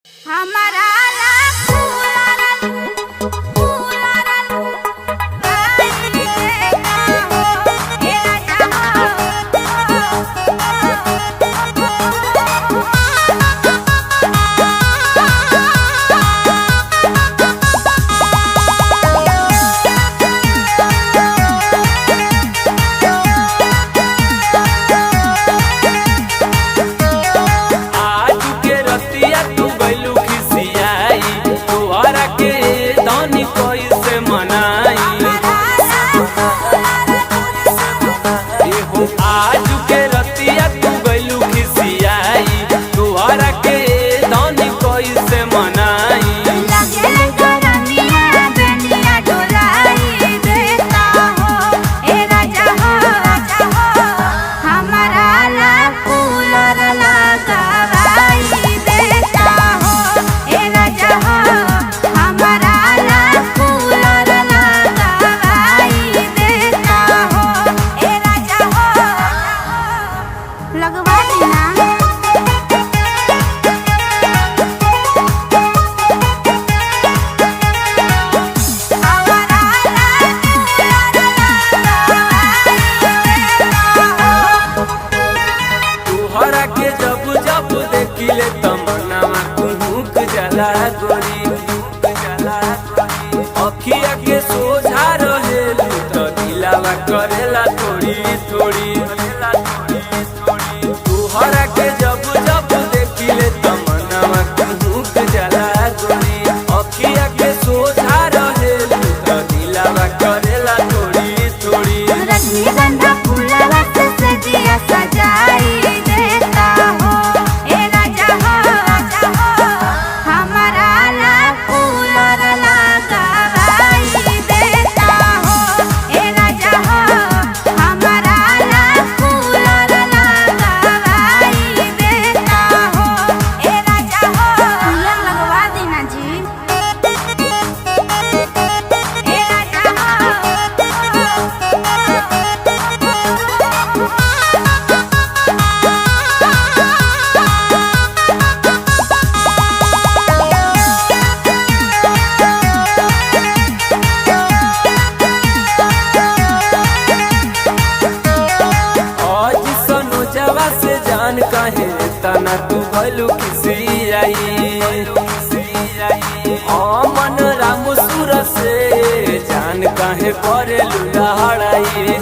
हमारा अखिया के सोझा रहेलू तो दिलावा करेला थोड़ी थोड़ी तुहरा के जब जब देखिले तमन्नावा कुहुक जाला गोरी। अखिया के सोझा रहेलू तो दिलावा करेला थोड़ी थोड़ी। रजनीगंधा फूलवा से सजिया सजाई देता हो ए राजा हो हमारा ला फूलर लगाई देता हो ए राजा हो हमारा ला फूलर लगाई देता हो ए राजा हो। फूलर लगवा देना जी ए राजा हो। से जान कहे तना तू भलू किसी आई मन राम सुर से जान कहे करे लुड़ाई।